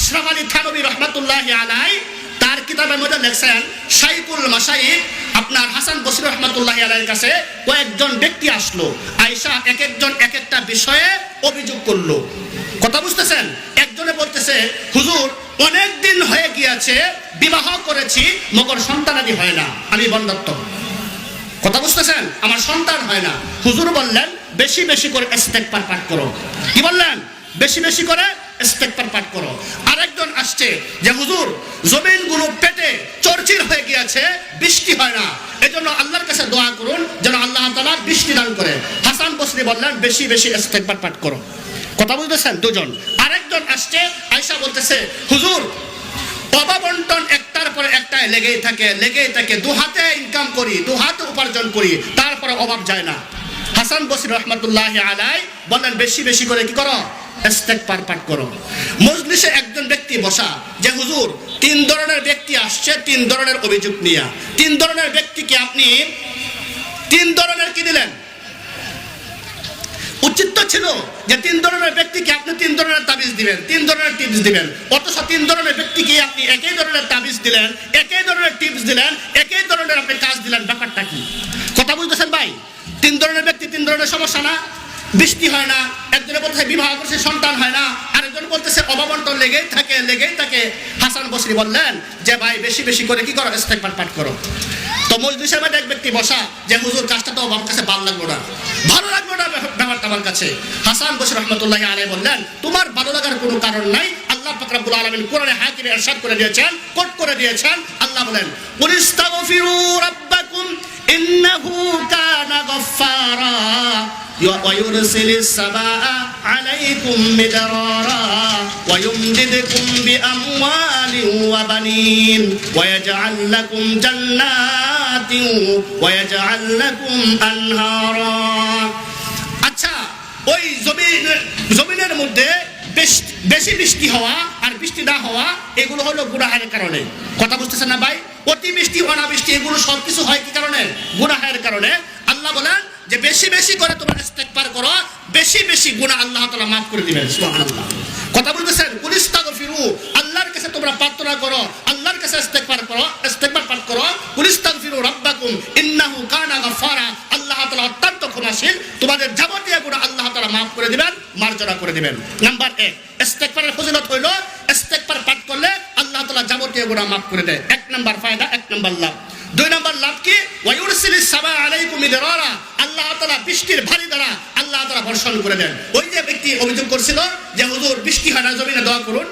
আশরাফ আলী থানভী রহমাতুল্লাহি আলাইহি তার কিতাবের মধ্যে লেখছেন, শাইখুল মাশাইখ আপনার হাসান বসরি রহমাতুল্লাহি আলাইহির কাছে কয়েকজন ব্যক্তি আসলো, আয়েশা এক একজন এক একটা বিষয়ে অভিযোগ করলো। কথা বুঝতেছেন? একজনে বলতেছে, হুজুর অনেক দিন হয়ে গিয়েছে, বিবাহ করেছি, মগর সন্তানাদি হয় না, আমি বন্ধাত্ম। কথা বুঝতেছেন? আমার সন্তান হয় না। হুজুর বললেন বেশি বেশি করে ইস্তেগফার পাঠ করো। কি বললেন? বেশি বেশি করে ইস্তেগফার পাঠ করো। আরেকজন আসছে যে হুজুর জমিনগুলো পেটে চরচির হয়ে গিয়েছে, বৃষ্টি হয় না, এজন্য আল্লাহর কাছে দোয়া করুন যেন আল্লাহ তাআলা বৃষ্টি দান করে। হাসান বসরি বললেন বেশি বেশি ইস্তেগফার পাঠ করো। কথা বুঝতেছেন? দুজন। আরেকজন আসছে, আয়েশা বলতেছে, হুজুর অভাবন্টন একটার পর একটাই লেগেই থাকে, দু হাতে ইনকাম করি, দু হাতে উপার্জন করি, তারপরে অভাব যায় না। হাসান বসরি রহমাতুল্লাহি আলাইহি বললেন বেশি বেশি করে কি করো? ইস্তেগফার পাঠ করো। মজলিসে একজন ব্যক্তি বসা যে হুজুর তিন ধরনের ব্যক্তি আসছে, তিন ধরনের অভিযোগ নিয়ে। তিন ধরনের ব্যক্তিকে আপনি তিন ধরনের কি দিলেন? উচিত তো ছিল যে তিন ধরনের ব্যক্তিকে আপনি তিন ধরনের তাবিজ দিবেন, তিন ধরনের টিপস দিবেন, অথচ তিন ধরনের ব্যক্তিকে আপনি একই ধরনের তাবিজ দিলেন, একই ধরনের টিপস দিলেন, একই ধরনের আপনি কাজ দিলেন। ব্যাপারটা কি? কথা বুঝতেছেন ভাই? তিন ধরনের ব্যক্তি, তিন ধরনের সমস্যা না? বৃষ্টি হয় না, একজনে বলতেছে বিবাহ করছে সন্তান হয় না, আরেকজন বলতেছে অভাবন্টন লেগেই থাকে। হাসান বসরি বললেন যে ভাই বেশি বেশি করে কি করো? ইস্তেগফার পাঠ করো। তো মজলিসের মধ্যে এক ব্যক্তি বসা যে হুজুর কাজটা তো আমার কাছে ভালো লাগলো না ব্যাপারটা আমার কাছে। হাসান বসরি রহমাতুল্লাহি আলাইহি বললেন তোমার ভালো লাগার কোনো কারণ নাই। আল্লাহ পাক রব্বুল আলামিন কোরআনে হাকিমে ইরশাদ করে দিয়েছেন, কোট করে দিয়েছেন। আল্লাহ বলেন কুলিস্তাগফিরু রাব্বাকুম ইন্নাহু কানা গফফারা ويرسل السماء عليكم مدرارا ويمددكم بأموال وبنين ويجعل لكم جنات ويجعل لكم أنهارا। আচ্ছা, ওই জমিনের মধ্যে বেশি বৃষ্টি হওয়া আর বৃষ্টি না হওয়া এগুলো হলো গুনাহের কারণে। কথা বুঝতেছেন না ভাই? অতি বৃষ্টি, অনাবৃষ্টি এগুলো সবকিছু হয় কি কারণে? গুনাহের কারণে। আল্লাহ বলেন যে বেশি বেশি করে তোমরা ইস্তেগফার করো, বেশি বেশি গুনাহ আল্লাহ তাআলা মাফ করে দিবেন। সুবহানাল্লাহ। কথা বলতেছেন? কুলিস্তাগফিরু, আল্লাহর কাছে তোমরা প্রার্থনা করো, আল্লাহর কাছে ইস্তেগফার করো, ইস্তেগফার পাঠ করো। কুলিস্তাগফিরু রাব্বাকুম ইন্নাহু কানা গফফারা, আল্লাহ তাআলা অত্যন্ত ক্ষমাশীল, তোমাদের যাবতীয় গুনাহ আল্লাহ তাআলা মাফ করে দিবেন, মার্জনা করে দিবেন। নাম্বার 1, ইস্তেগফারের ফজিলত হইল ইস্তেগফার পাঠ করলে আল্লাহ তাআলা যাবতীয় গুনাহ মাফ করে দেয়। এক নাম্বার ফায়দা, এক নাম্বার লাভ। দুই নাম্বার লাভ কি? ওয়ায়ুরসিলিস সামা আলাইকুম মিদরারা, আল্লাহ তাআলা বৃষ্টির ভারী দ্বারা আল্লাহ তাআলা বর্ষণ করে দেন। ওই যে ব্যক্তি অভিযোগ করছিল যে হুজুর বৃষ্টি হয় না, জমিনে দোয়া করুন।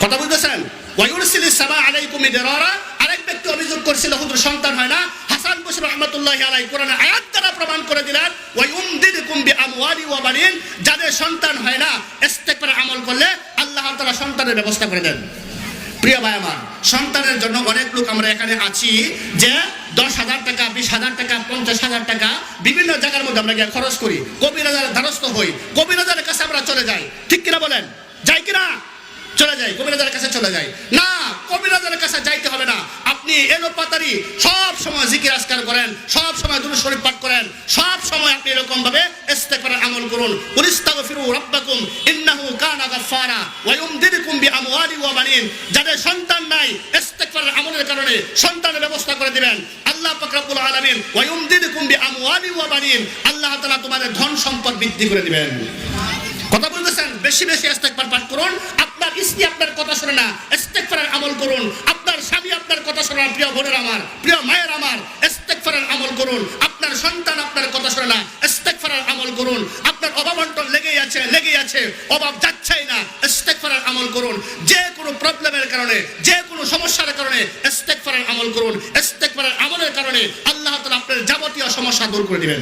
কথা বুঝতেছেন? ওয়ায়ুরসিলিস সামা আলাইকুম মিদরারা। আরেক ব্যক্তি অভিযোগ করছিল হুজুর সন্তান হয় না। হাসান বসরি রহমাতুল্লাহি আলাইহি কোরআনে আয়াত দ্বারা প্রমাণ করে দিলেন ওয়ায়ুমদিদকুম বিআমওয়ালি ওয়া বানিন, যাদের সন্তান হয় না ইস্তেগফার আমল করলে আল্লাহ তাআলা সন্তানের ব্যবস্থা করে দেন। প্রিয় ভাই আমার, সন্তানের জন্য অনেক লোক আমরা এখানে আছি যে 10,000 টাকা, 20,000 টাকা, 50,000 টাকা বিভিন্ন জায়গার মধ্যে আমরা গিয়ে খরচ করি, কবিরাজের দ্বারস্থ হই, কবিরাজের কাছে আমরা চলে যাই। ঠিক কিনা বলেন? যাই কিনা? চলে যাই, কবিরাজের কাছে চলে যাই। না, কবিরাজের কাছে যাইতে হবে না। আপনি এলোপাতারি সব সময় জিকির আজকার করেন, সব সময় দুরূদ শরীফ পাঠ করেন, সব সময় আপনি এরকম ভাবে ইস্তেগফারের আমল করুন। কুলিস্তাগফিরু রাব্বাকুম ইন্নাহু কানা গফফারা ওয়া ইউমদিদকুম বিআমওয়ালি ওয়া বানিন, যাদের সন্তান নাই ইস্তেগফারের আমলের কারণে সন্তানের ব্যবস্থা করে দিবেন আল্লাহ পাক রব্বুল আলামিন। ওয়া ইউমদিদকুম বিআমওয়ালি ওয়া বানিন, আল্লাহ তাআলা তোমাদের ধন সম্পদ বৃদ্ধি করে দিবেন। কথা বলতেছেন? বেশি বেশি ইস্তেগফার পাঠ করুন। আপনার স্ত্রী আপনার কথা শুনে না, ইস্তেগফারের আমল করুন। আপনার স্বামী আপনার কথা শুনে না, প্রিয় বোনের আমার, প্রিয় মায়ের আমার, ইস্তেগফারের আমল করুন। আপনার সন্তান আপনার কথা শুনে না, ইস্তেগফারের আমল করুন। আপনার অভাবন্টন লেগেই আছে, অভাব যাচ্ছেই না, ইস্তেগফারের আমল করুন। যে কোনো প্রবলেমের কারণে, যে কোনো সমস্যার কারণে ইস্তেগফারের আমল করুন। ইস্তেগফারের আমলের কারণে আল্লাহ তাআলা আপনার যাবতীয় সমস্যা দূর করে দিবেন।